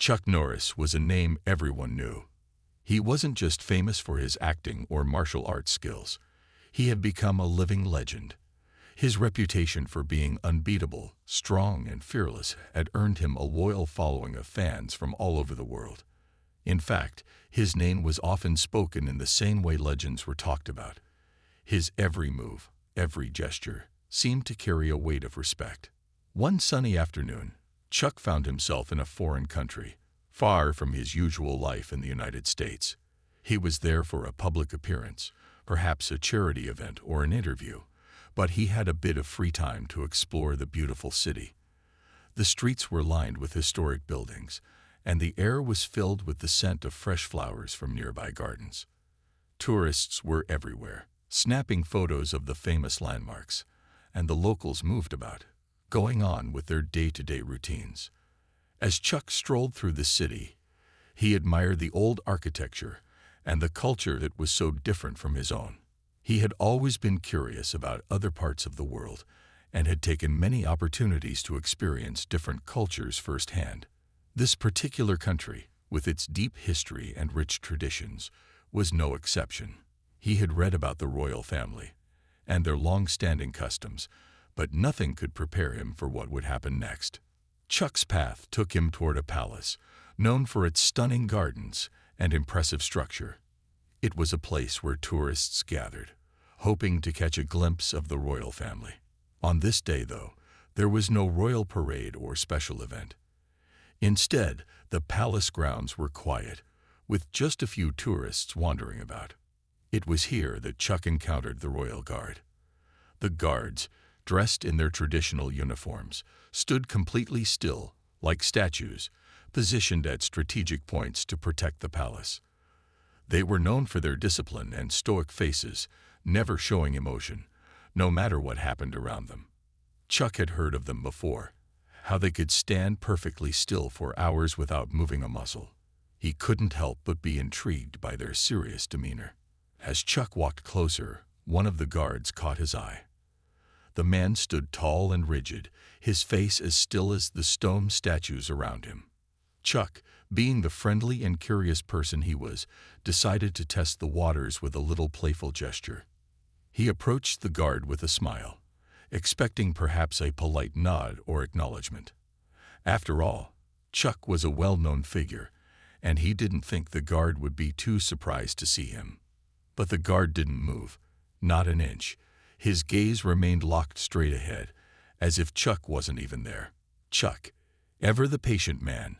Chuck Norris was a name everyone knew. He wasn't just famous for his acting or martial arts skills. He had become a living legend. His reputation for being unbeatable, strong, and fearless had earned him a loyal following of fans from all over the world. In fact, his name was often spoken in the same way legends were talked about. His every move, every gesture, seemed to carry a weight of respect. One sunny afternoon, Chuck found himself in a foreign country, far from his usual life in the United States. He was there for a public appearance, perhaps a charity event or an interview, but he had a bit of free time to explore the beautiful city. The streets were lined with historic buildings, and the air was filled with the scent of fresh flowers from nearby gardens. Tourists were everywhere, snapping photos of the famous landmarks, and the locals moved about, going on with their day-to-day routines. As Chuck strolled through the city, he admired the old architecture and the culture that was so different from his own. He had always been curious about other parts of the world and had taken many opportunities to experience different cultures firsthand. This particular country, with its deep history and rich traditions, was no exception. He had read about the royal family and their long-standing customs, but nothing could prepare him for what would happen next. Chuck's path took him toward a palace, known for its stunning gardens and impressive structure. It was a place where tourists gathered, hoping to catch a glimpse of the royal family. On this day, though, there was no royal parade or special event. Instead, the palace grounds were quiet, with just a few tourists wandering about. It was here that Chuck encountered the royal guard. The guards, dressed in their traditional uniforms, stood completely still, like statues, positioned at strategic points to protect the palace. They were known for their discipline and stoic faces, never showing emotion, no matter what happened around them. Chuck had heard of them before, how they could stand perfectly still for hours without moving a muscle. He couldn't help but be intrigued by their serious demeanor. As Chuck walked closer, one of the guards caught his eye. The man stood tall and rigid, his face as still as the stone statues around him. Chuck, being the friendly and curious person he was, decided to test the waters with a little playful gesture. He approached the guard with a smile, expecting perhaps a polite nod or acknowledgement. After all, Chuck was a well-known figure, and he didn't think the guard would be too surprised to see him. But the guard didn't move, not an inch. His gaze remained locked straight ahead, as if Chuck wasn't even there. Chuck, ever the patient man,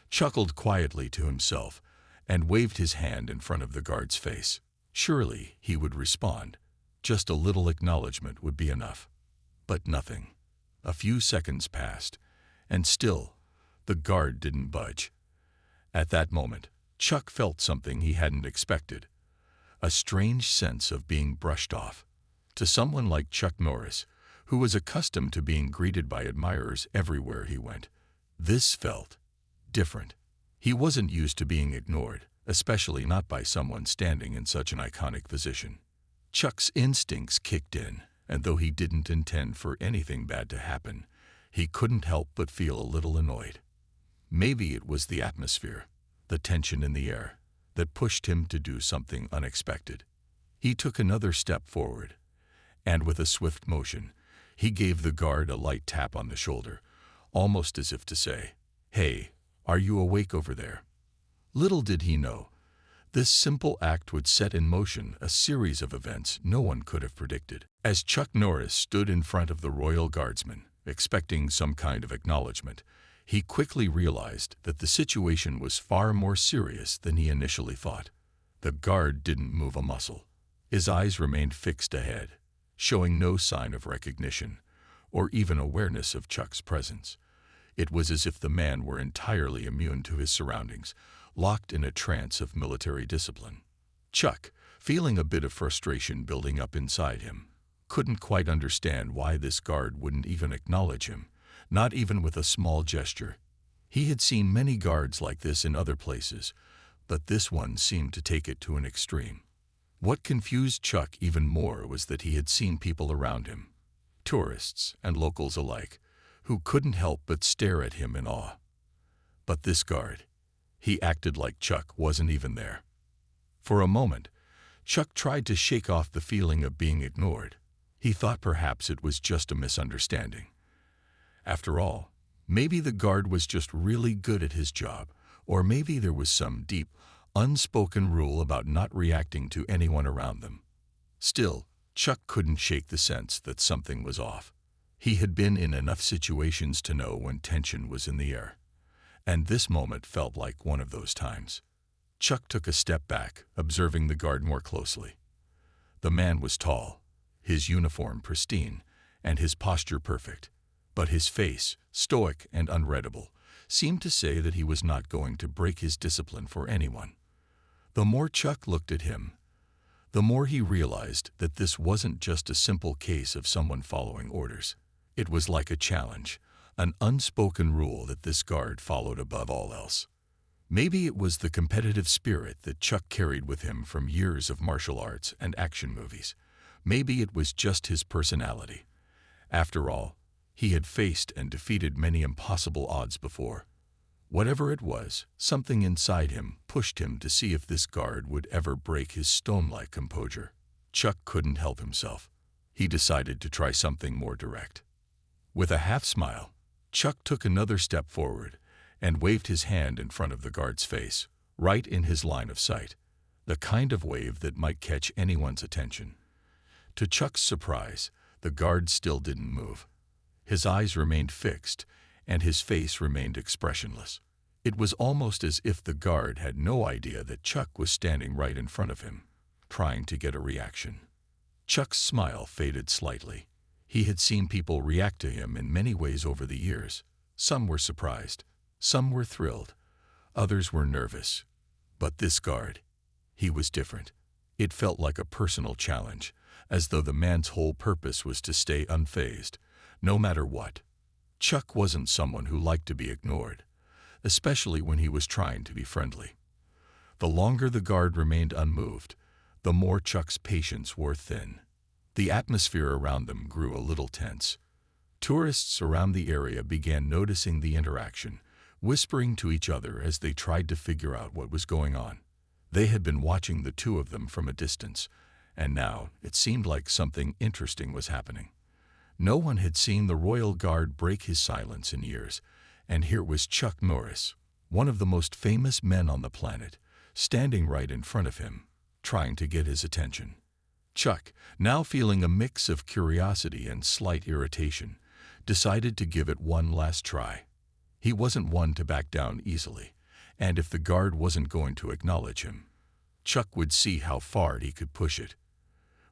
chuckled quietly to himself and waved his hand in front of the guard's face. Surely he would respond. Just a little acknowledgement would be enough. But nothing. A few seconds passed, and still the guard didn't budge. At that moment, Chuck felt something he hadn't expected. A strange sense of being brushed off. To someone like Chuck Norris, who was accustomed to being greeted by admirers everywhere he went, this felt different. He wasn't used to being ignored, especially not by someone standing in such an iconic position. Chuck's instincts kicked in, and though he didn't intend for anything bad to happen, he couldn't help but feel a little annoyed. Maybe it was the atmosphere, the tension in the air, that pushed him to do something unexpected. He took another step forward, and with a swift motion, he gave the guard a light tap on the shoulder, almost as if to say, "Hey, are you awake over there?" Little did he know, this simple act would set in motion a series of events no one could have predicted. As Chuck Norris stood in front of the royal guardsman, expecting some kind of acknowledgement, he quickly realized that the situation was far more serious than he initially thought. The guard didn't move a muscle. His eyes remained fixed ahead, showing no sign of recognition or even awareness of Chuck's presence. It was as if the man were entirely immune to his surroundings, locked in a trance of military discipline. Chuck, feeling a bit of frustration building up inside him, couldn't quite understand why this guard wouldn't even acknowledge him, not even with a small gesture. He had seen many guards like this in other places, but this one seemed to take it to an extreme. What confused Chuck even more was that he had seen people around him, tourists and locals alike, who couldn't help but stare at him in awe. But this guard, he acted like Chuck wasn't even there. For a moment, Chuck tried to shake off the feeling of being ignored. He thought perhaps it was just a misunderstanding. After all, maybe the guard was just really good at his job, or maybe there was some deep, unspoken rule about not reacting to anyone around them. Still, Chuck couldn't shake the sense that something was off. He had been in enough situations to know when tension was in the air, and this moment felt like one of those times. Chuck took a step back, observing the guard more closely. The man was tall, his uniform pristine, and his posture perfect, but his face, stoic and unreadable, seemed to say that he was not going to break his discipline for anyone. The more Chuck looked at him, the more he realized that this wasn't just a simple case of someone following orders. It was like a challenge, an unspoken rule that this guard followed above all else. Maybe it was the competitive spirit that Chuck carried with him from years of martial arts and action movies. Maybe it was just his personality. After all, he had faced and defeated many impossible odds before. Whatever it was, something inside him pushed him to see if this guard would ever break his stone-like composure. Chuck couldn't help himself. He decided to try something more direct. With a half smile, Chuck took another step forward and waved his hand in front of the guard's face, right in his line of sight, the kind of wave that might catch anyone's attention. To Chuck's surprise, the guard still didn't move. His eyes remained fixed, and his face remained expressionless. It was almost as if the guard had no idea that Chuck was standing right in front of him, trying to get a reaction. Chuck's smile faded slightly. He had seen people react to him in many ways over the years. Some were surprised, some were thrilled, others were nervous. But this guard, he was different. It felt like a personal challenge, as though the man's whole purpose was to stay unfazed, no matter what. Chuck wasn't someone who liked to be ignored, especially when he was trying to be friendly. The longer the guard remained unmoved, the more Chuck's patience wore thin. The atmosphere around them grew a little tense. Tourists around the area began noticing the interaction, whispering to each other as they tried to figure out what was going on. They had been watching the two of them from a distance, and now it seemed like something interesting was happening. No one had seen the Royal Guard break his silence in years, and here was Chuck Norris, one of the most famous men on the planet, standing right in front of him, trying to get his attention. Chuck, now feeling a mix of curiosity and slight irritation, decided to give it one last try. He wasn't one to back down easily, and if the guard wasn't going to acknowledge him, Chuck would see how far he could push it.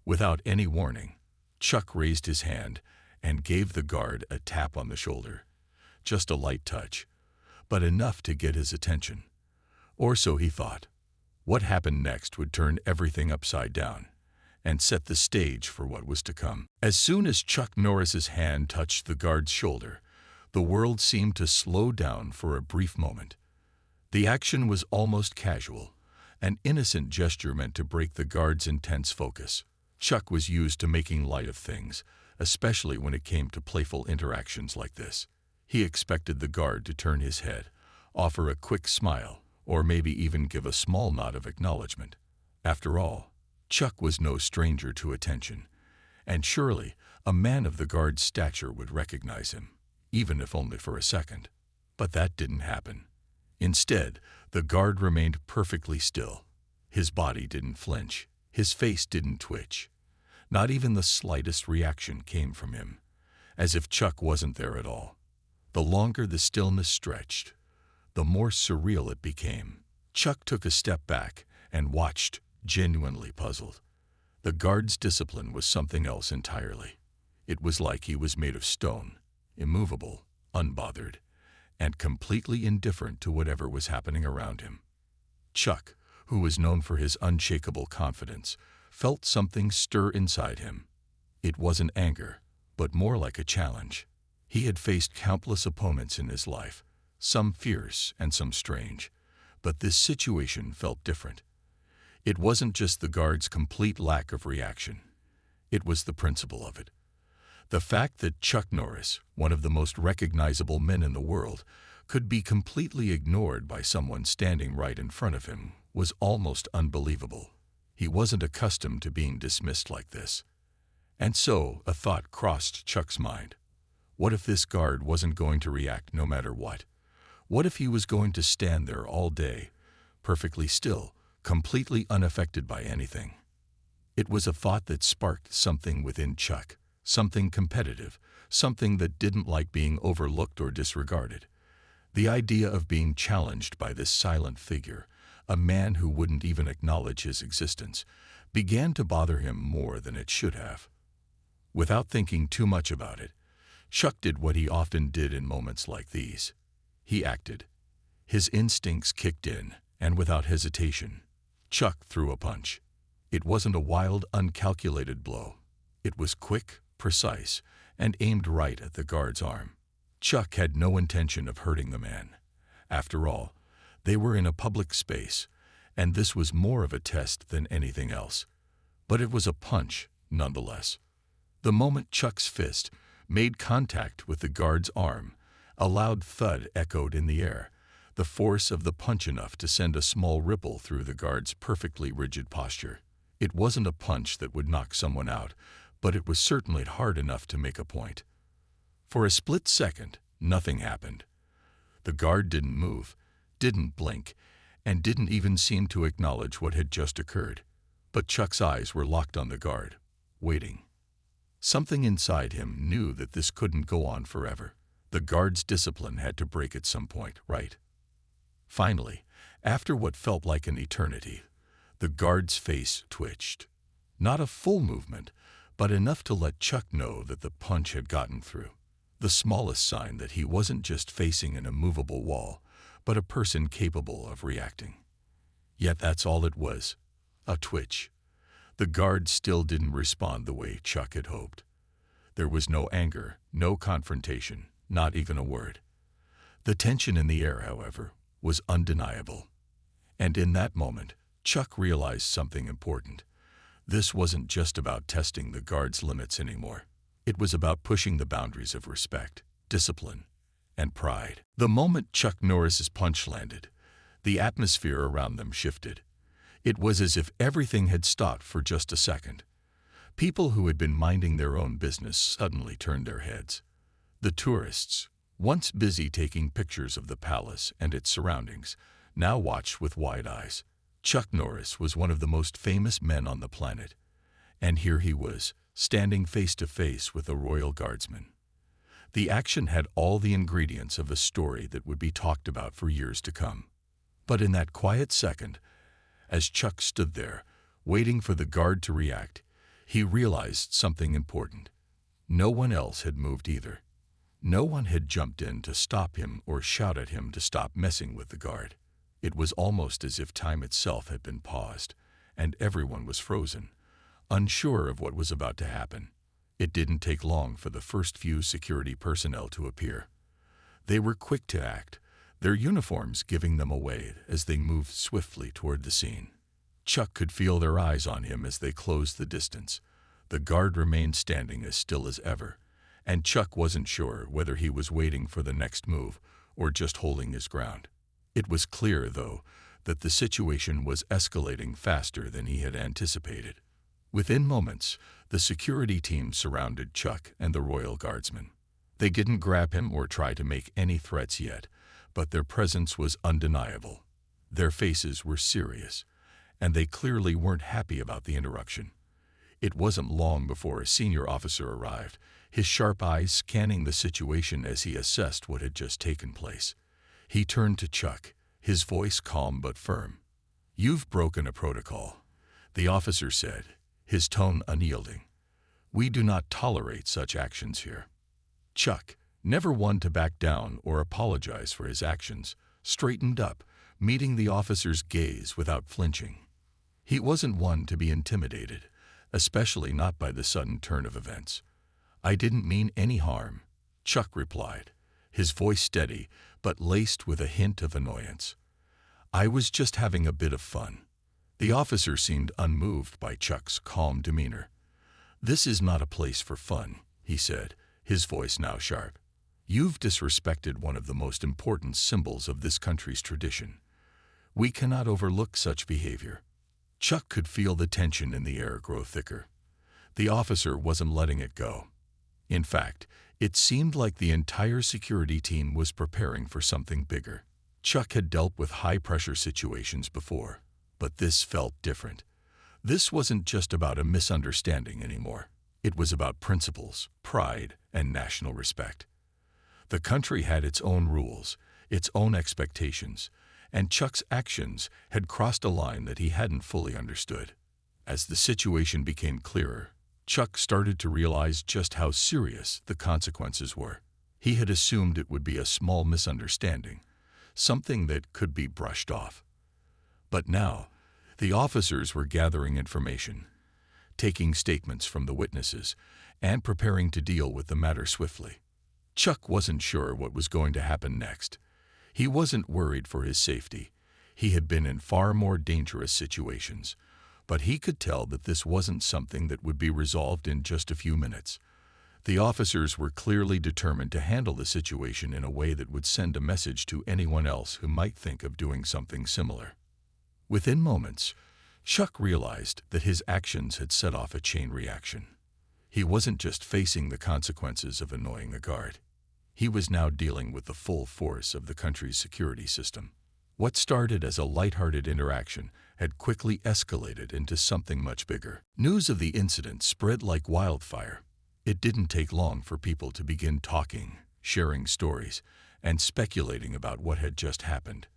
Without any warning, Chuck raised his hand and gave the guard a tap on the shoulder. Just a light touch, but enough to get his attention. Or so he thought. What happened next would turn everything upside down and set the stage for what was to come. As soon as Chuck Norris's hand touched the guard's shoulder, the world seemed to slow down for a brief moment. The action was almost casual, an innocent gesture meant to break the guard's intense focus. Chuck was used to making light of things, especially when it came to playful interactions like this. He expected the guard to turn his head, offer a quick smile, or maybe even give a small nod of acknowledgement. After all, Chuck was no stranger to attention, and surely a man of the guard's stature would recognize him, even if only for a second. But that didn't happen. Instead, the guard remained perfectly still. His body didn't flinch. His face didn't twitch. Not even the slightest reaction came from him, as if Chuck wasn't there at all. The longer the stillness stretched, the more surreal it became. Chuck took a step back and watched, genuinely puzzled. The guard's discipline was something else entirely. It was like he was made of stone, immovable, unbothered, and completely indifferent to whatever was happening around him. Chuck, who was known for his unshakable confidence, felt something stir inside him. It wasn't anger, but more like a challenge. He had faced countless opponents in his life, some fierce and some strange, but this situation felt different. It wasn't just the guard's complete lack of reaction. It was the principle of it. The fact that Chuck Norris, one of the most recognizable men in the world, could be completely ignored by someone standing right in front of him was almost unbelievable. He wasn't accustomed to being dismissed like this. And so a thought crossed Chuck's mind. What if this guard wasn't going to react no matter what? What if he was going to stand there all day, perfectly still, completely unaffected by anything? It was a thought that sparked something within Chuck, something competitive, something that didn't like being overlooked or disregarded. The idea of being challenged by this silent figure, a man who wouldn't even acknowledge his existence, began to bother him more than it should have. Without thinking too much about it, Chuck did what he often did in moments like these. He acted. His instincts kicked in, and without hesitation, Chuck threw a punch. It wasn't a wild, uncalculated blow. It was quick, precise, and aimed right at the guard's arm. Chuck had no intention of hurting the man. After all, they were in a public space, and this was more of a test than anything else. But it was a punch, nonetheless. The moment Chuck's fist made contact with the guard's arm, a loud thud echoed in the air, the force of the punch enough to send a small ripple through the guard's perfectly rigid posture. It wasn't a punch that would knock someone out, but it was certainly hard enough to make a point. For a split second, nothing happened. The guard didn't move, didn't blink, and didn't even seem to acknowledge what had just occurred. But Chuck's eyes were locked on the guard, waiting. Something inside him knew that this couldn't go on forever. The guard's discipline had to break at some point, right? Finally, after what felt like an eternity, the guard's face twitched. Not a full movement, but enough to let Chuck know that the punch had gotten through. The smallest sign that he wasn't just facing an immovable wall, but a person capable of reacting. Yet that's all it was, a twitch. The guard still didn't respond the way Chuck had hoped. There was no anger, no confrontation, not even a word. The tension in the air, however, was undeniable. And in that moment, Chuck realized something important. This wasn't just about testing the guard's limits anymore. It was about pushing the boundaries of respect, discipline, and pride. The moment Chuck Norris's punch landed, the atmosphere around them shifted. It was as if everything had stopped for just a second. People who had been minding their own business suddenly turned their heads. The tourists, once busy taking pictures of the palace and its surroundings, now watched with wide eyes. Chuck Norris was one of the most famous men on the planet, and here he was, standing face to face with a royal guardsman. The action had all the ingredients of a story that would be talked about for years to come. But in that quiet second, as Chuck stood there, waiting for the guard to react, he realized something important. No one else had moved either. No one had jumped in to stop him or shout at him to stop messing with the guard. It was almost as if time itself had been paused, and everyone was frozen, unsure of what was about to happen. It didn't take long for the first few security personnel to appear. They were quick to act, their uniforms giving them away as they moved swiftly toward the scene. Chuck could feel their eyes on him as they closed the distance. The guard remained standing as still as ever, and Chuck wasn't sure whether he was waiting for the next move or just holding his ground. It was clear, though, that the situation was escalating faster than he had anticipated. Within moments, the security team surrounded Chuck and the royal guardsman. They didn't grab him or try to make any threats yet, but their presence was undeniable. Their faces were serious, and they clearly weren't happy about the interruption. It wasn't long before a senior officer arrived, his sharp eyes scanning the situation as he assessed what had just taken place. He turned to Chuck, his voice calm but firm. "You've broken a protocol," the officer said, his tone unyielding. "We do not tolerate such actions here." Chuck, never one to back down or apologize for his actions, straightened up, meeting the officer's gaze without flinching. He wasn't one to be intimidated, especially not by the sudden turn of events. "I didn't mean any harm," Chuck replied, his voice steady but laced with a hint of annoyance. "I was just having a bit of fun." The officer seemed unmoved by Chuck's calm demeanor. "This is not a place for fun," he said, his voice now sharp. You've disrespected one of the most important symbols of this country's tradition. We cannot overlook such behavior." Chuck could feel the tension in the air grow thicker. The officer wasn't letting it go. In fact, it seemed like the entire security team was preparing for something bigger. Chuck had dealt with high-pressure situations before, but this felt different. This wasn't just about a misunderstanding anymore. It was about principles, pride, and national respect. The country had its own rules, its own expectations, and Chuck's actions had crossed a line that he hadn't fully understood. As the situation became clearer, Chuck started to realize just how serious the consequences were. He had assumed it would be a small misunderstanding, something that could be brushed off. But now, the officers were gathering information, taking statements from the witnesses, and preparing to deal with the matter swiftly. Chuck wasn't sure what was going to happen next. He wasn't worried for his safety. He had been in far more dangerous situations, but he could tell that this wasn't something that would be resolved in just a few minutes. The officers were clearly determined to handle the situation in a way that would send a message to anyone else who might think of doing something similar. Within moments, Chuck realized that his actions had set off a chain reaction. He wasn't just facing the consequences of annoying a guard. He was now dealing with the full force of the country's security system. What started as a lighthearted interaction had quickly escalated into something much bigger. News of the incident spread like wildfire. It didn't take long for people to begin talking, sharing stories, and speculating about what had just happened.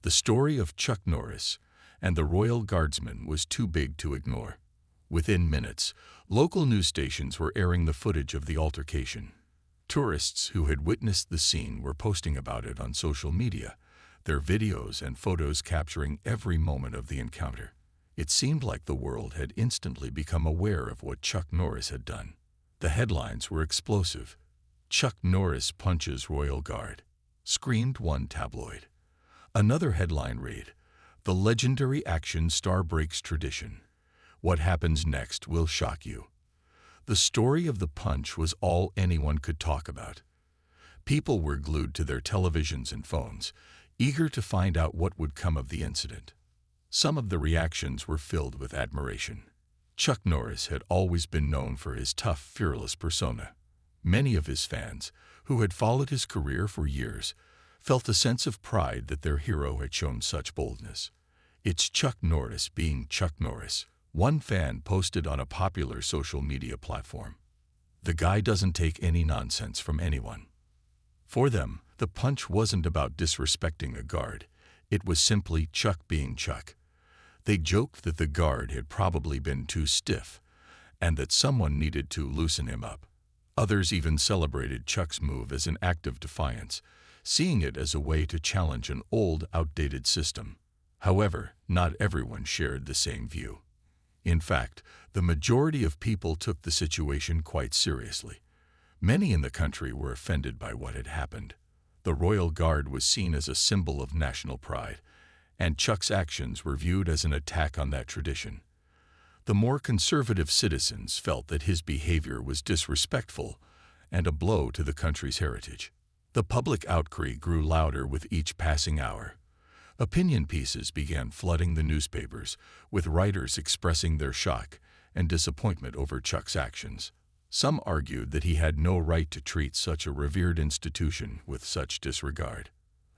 The story of Chuck Norris and the Royal Guardsman was too big to ignore. Within minutes, local news stations were airing the footage of the altercation. Tourists who had witnessed the scene were posting about it on social media, their videos and photos capturing every moment of the encounter. It seemed like the world had instantly become aware of what Chuck Norris had done. The headlines were explosive. "Chuck Norris punches Royal Guard," screamed one tabloid. Another headline read, "The legendary action star breaks tradition. What happens next will shock you." The story of the punch was all anyone could talk about. People were glued to their televisions and phones, eager to find out what would come of the incident. Some of the reactions were filled with admiration. Chuck Norris had always been known for his tough, fearless persona. Many of his fans, who had followed his career for years, felt a sense of pride that their hero had shown such boldness. "It's Chuck Norris being Chuck Norris," one fan posted on a popular social media platform. "The guy doesn't take any nonsense from anyone." For them, the punch wasn't about disrespecting a guard. It was simply Chuck being Chuck. They joked that the guard had probably been too stiff, and that someone needed to loosen him up. Others even celebrated Chuck's move as an act of defiance, seeing it as a way to challenge an old, outdated system. However, not everyone shared the same view. In fact, the majority of people took the situation quite seriously. Many in the country were offended by what had happened. The Royal Guard was seen as a symbol of national pride, and Chuck's actions were viewed as an attack on that tradition. The more conservative citizens felt that his behavior was disrespectful and a blow to the country's heritage. The public outcry grew louder with each passing hour. Opinion pieces began flooding the newspapers, with writers expressing their shock and disappointment over Chuck's actions. Some argued that he had no right to treat such a revered institution with such disregard.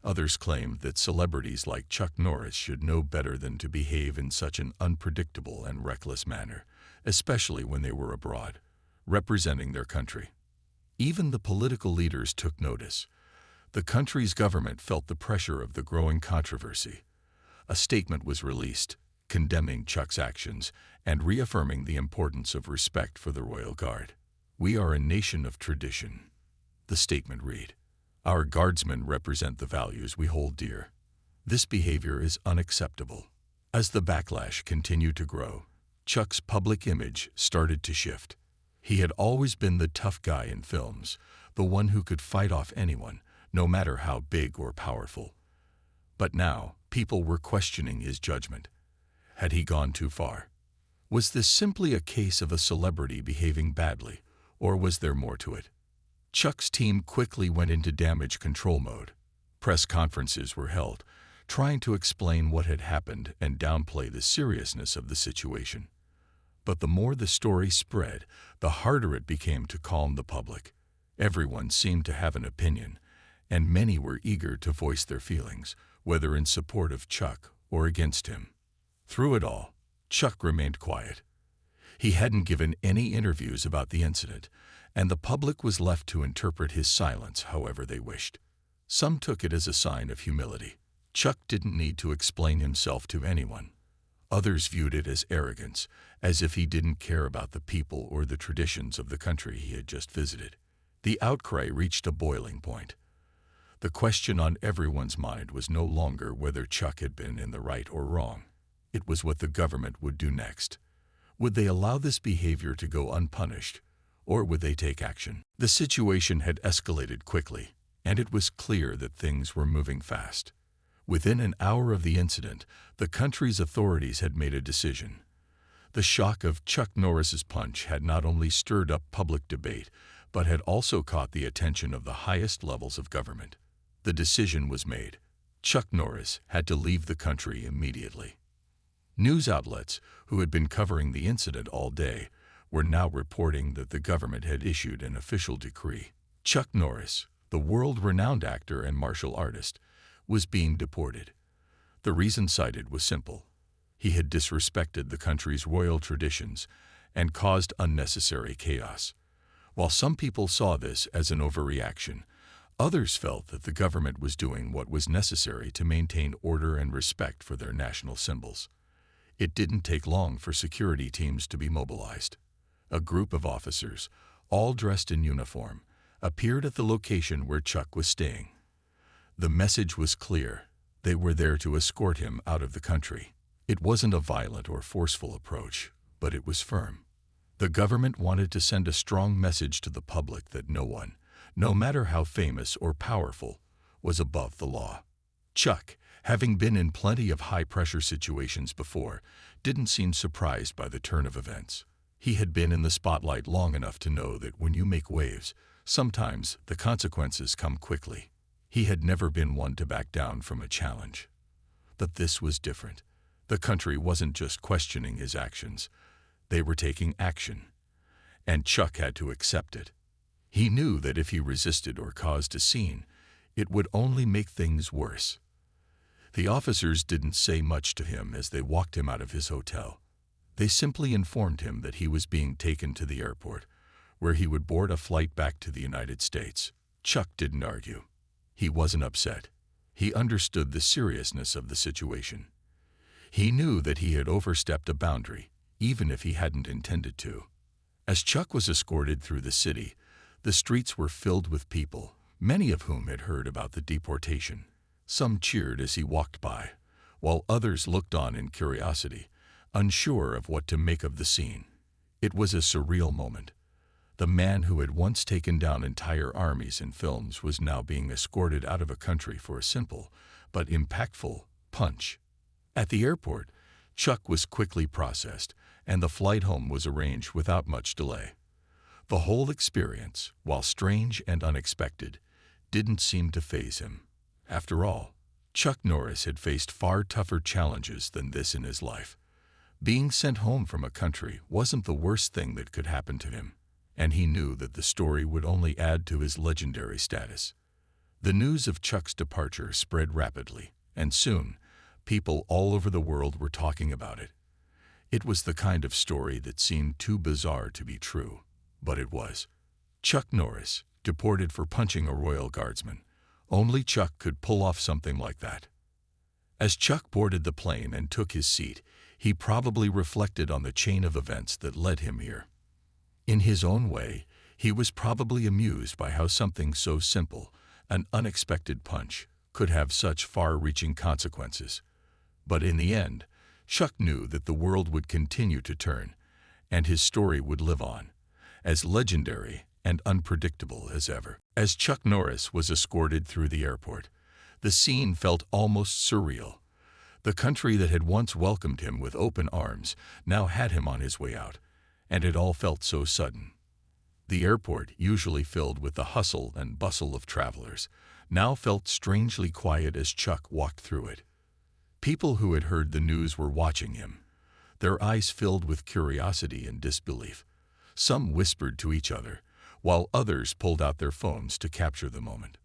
Others claimed that celebrities like Chuck Norris should know better than to behave in such an unpredictable and reckless manner, especially when they were abroad, representing their country. Even the political leaders took notice. The country's government felt the pressure of the growing controversy. A statement was released, condemning Chuck's actions and reaffirming the importance of respect for the Royal Guard. "We are a nation of tradition," the statement read. "Our guardsmen represent the values we hold dear. This behavior is unacceptable." As the backlash continued to grow, Chuck's public image started to shift. He had always been the tough guy in films, the one who could fight off anyone, no matter how big or powerful. But now, people were questioning his judgment. Had he gone too far? Was this simply a case of a celebrity behaving badly, or was there more to it? Chuck's team quickly went into damage control mode. Press conferences were held, trying to explain what had happened and downplay the seriousness of the situation. But the more the story spread, the harder it became to calm the public. Everyone seemed to have an opinion, and many were eager to voice their feelings, whether in support of Chuck or against him. Through it all, Chuck remained quiet. He hadn't given any interviews about the incident, and the public was left to interpret his silence however they wished. Some took it as a sign of humility. Chuck didn't need to explain himself to anyone. Others viewed it as arrogance, as if he didn't care about the people or the traditions of the country he had just visited. The outcry reached a boiling point. The question on everyone's mind was no longer whether Chuck had been in the right or wrong. It was what the government would do next. Would they allow this behavior to go unpunished, or would they take action? The situation had escalated quickly, and it was clear that things were moving fast. Within an hour of the incident, the country's authorities had made a decision. The shock of Chuck Norris's punch had not only stirred up public debate, but had also caught the attention of the highest levels of government. The decision was made. Chuck Norris had to leave the country immediately. News outlets, who had been covering the incident all day, were now reporting that the government had issued an official decree. Chuck Norris, the world-renowned actor and martial artist, was being deported. The reason cited was simple. He had disrespected the country's royal traditions and caused unnecessary chaos. While some people saw this as an overreaction, others felt that the government was doing what was necessary to maintain order and respect for their national symbols. It didn't take long for security teams to be mobilized. A group of officers, all dressed in uniform, appeared at the location where Chuck was staying. The message was clear. They were there to escort him out of the country. It wasn't a violent or forceful approach, but it was firm. The government wanted to send a strong message to the public that no one, no matter how famous or powerful, was above the law. Chuck, having been in plenty of high-pressure situations before, didn't seem surprised by the turn of events. He had been in the spotlight long enough to know that when you make waves, sometimes the consequences come quickly. He had never been one to back down from a challenge. But this was different. The country wasn't just questioning his actions. They were taking action. And Chuck had to accept it. He knew that if he resisted or caused a scene, it would only make things worse. The officers didn't say much to him as they walked him out of his hotel. They simply informed him that he was being taken to the airport, where he would board a flight back to the United States. Chuck didn't argue. He wasn't upset. He understood the seriousness of the situation. He knew that he had overstepped a boundary, even if he hadn't intended to. As Chuck was escorted through the city, the streets were filled with people, many of whom had heard about the deportation. Some cheered as he walked by, while others looked on in curiosity, unsure of what to make of the scene. It was a surreal moment. The man who had once taken down entire armies in films was now being escorted out of a country for a simple, but impactful, punch. At the airport, Chuck was quickly processed, and the flight home was arranged without much delay. The whole experience, while strange and unexpected, didn't seem to faze him. After all, Chuck Norris had faced far tougher challenges than this in his life. Being sent home from a country wasn't the worst thing that could happen to him, and he knew that the story would only add to his legendary status. The news of Chuck's departure spread rapidly, and soon, people all over the world were talking about it. It was the kind of story that seemed too bizarre to be true, but it was. Chuck Norris, deported for punching a royal guardsman. Only Chuck could pull off something like that. As Chuck boarded the plane and took his seat, he probably reflected on the chain of events that led him here. In his own way, he was probably amused by how something so simple, an unexpected punch, could have such far-reaching consequences. But in the end, Chuck knew that the world would continue to turn, and his story would live on, as legendary and unpredictable as ever. As Chuck Norris was escorted through the airport, the scene felt almost surreal. The country that had once welcomed him with open arms now had him on his way out, and it all felt so sudden. The airport, usually filled with the hustle and bustle of travelers, now felt strangely quiet as Chuck walked through it. People who had heard the news were watching him, their eyes filled with curiosity and disbelief. Some whispered to each other, while others pulled out their phones to capture the moment.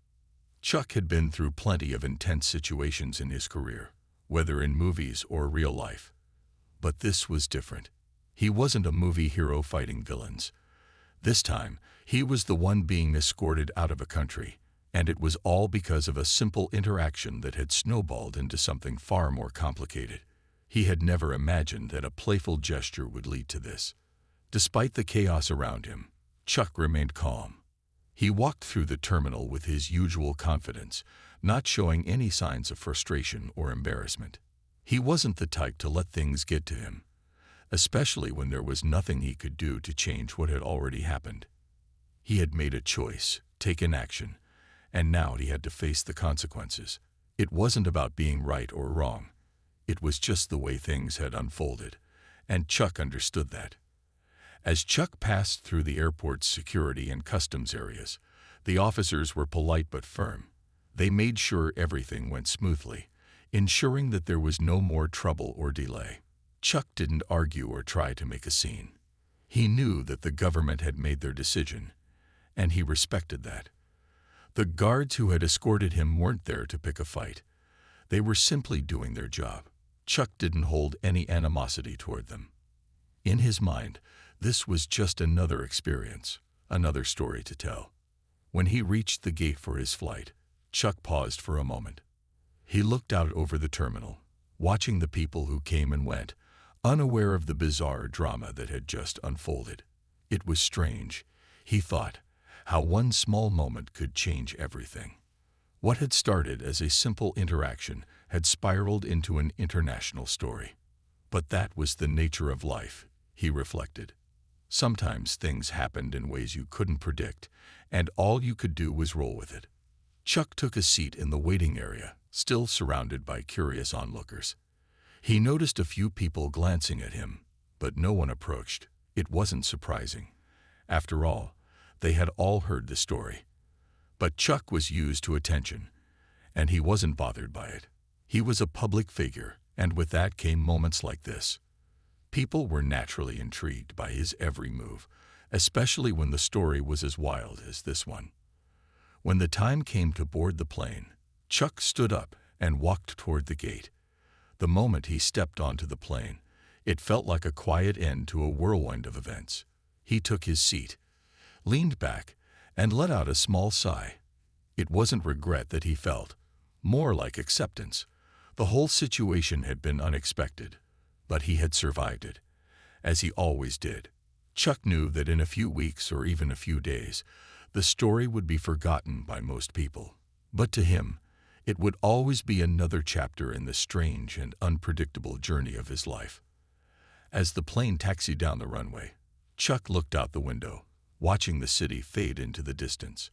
Chuck had been through plenty of intense situations in his career, whether in movies or real life. But this was different. He wasn't a movie hero fighting villains. This time, he was the one being escorted out of a country, and it was all because of a simple interaction that had snowballed into something far more complicated. He had never imagined that a playful gesture would lead to this. Despite the chaos around him, Chuck remained calm. He walked through the terminal with his usual confidence, not showing any signs of frustration or embarrassment. He wasn't the type to let things get to him, especially when there was nothing he could do to change what had already happened. He had made a choice, taken action, and now he had to face the consequences. It wasn't about being right or wrong. It was just the way things had unfolded, and Chuck understood that. As Chuck passed through the airport's security and customs areas, the officers were polite but firm. They made sure everything went smoothly, ensuring that there was no more trouble or delay. Chuck didn't argue or try to make a scene. He knew that the government had made their decision, and he respected that. The guards who had escorted him weren't there to pick a fight. They were simply doing their job. Chuck didn't hold any animosity toward them. In his mind, this was just another experience, another story to tell. When he reached the gate for his flight, Chuck paused for a moment. He looked out over the terminal, watching the people who came and went, unaware of the bizarre drama that had just unfolded. It was strange, he thought, how one small moment could change everything. What had started as a simple interaction had spiraled into an international story. But that was the nature of life, he reflected. Sometimes things happened in ways you couldn't predict, and all you could do was roll with it. Chuck took a seat in the waiting area, still surrounded by curious onlookers. He noticed a few people glancing at him, but no one approached. It wasn't surprising. After all, they had all heard the story. But Chuck was used to attention, and he wasn't bothered by it. He was a public figure, and with that came moments like this. People were naturally intrigued by his every move, especially when the story was as wild as this one. When the time came to board the plane, Chuck stood up and walked toward the gate. The moment he stepped onto the plane, it felt like a quiet end to a whirlwind of events. He took his seat, leaned back, and let out a small sigh. It wasn't regret that he felt, more like acceptance. The whole situation had been unexpected, but he had survived it, as he always did. Chuck knew that in a few weeks or even a few days, the story would be forgotten by most people. But to him, it would always be another chapter in the strange and unpredictable journey of his life. As the plane taxied down the runway, Chuck looked out the window, watching the city fade into the distance.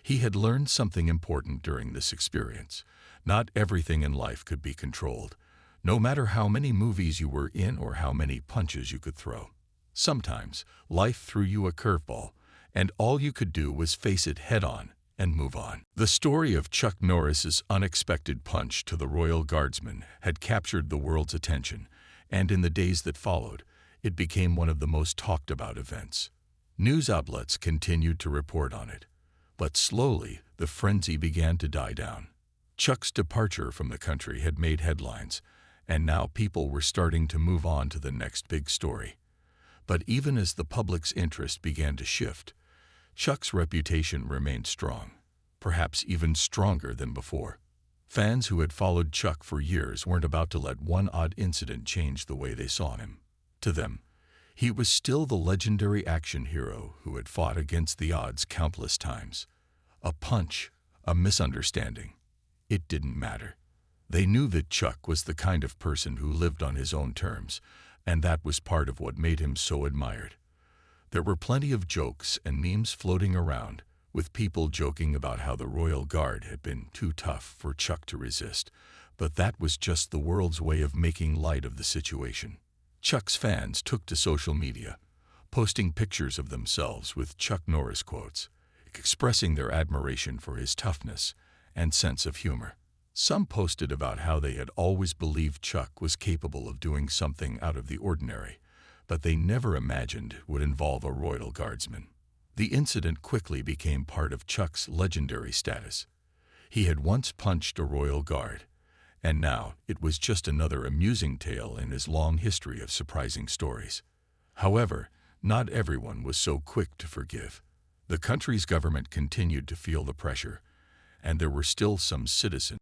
He had learned something important during this experience. Not everything in life could be controlled, no matter how many movies you were in or how many punches you could throw. Sometimes, life threw you a curveball, and all you could do was face it head-on and move on. The story of Chuck Norris's unexpected punch to the Royal Guardsman had captured the world's attention, and in the days that followed, it became one of the most talked-about events. News outlets continued to report on it, but slowly the frenzy began to die down. Chuck's departure from the country had made headlines, and now people were starting to move on to the next big story. But even as the public's interest began to shift, Chuck's reputation remained strong, perhaps even stronger than before. Fans who had followed Chuck for years weren't about to let one odd incident change the way they saw him. To them, he was still the legendary action hero who had fought against the odds countless times. A punch, a misunderstanding, it didn't matter. They knew that Chuck was the kind of person who lived on his own terms, and that was part of what made him so admired. There were plenty of jokes and memes floating around, with people joking about how the Royal Guard had been too tough for Chuck to resist, but that was just the world's way of making light of the situation. Chuck's fans took to social media, posting pictures of themselves with Chuck Norris quotes, expressing their admiration for his toughness and sense of humor. Some posted about how they had always believed Chuck was capable of doing something out of the ordinary, but they never imagined would involve a royal guardsman. The incident quickly became part of Chuck's legendary status. He had once punched a royal guard, and now it was just another amusing tale in his long history of surprising stories. However, not everyone was so quick to forgive. The country's government continued to feel the pressure, and there were still some citizens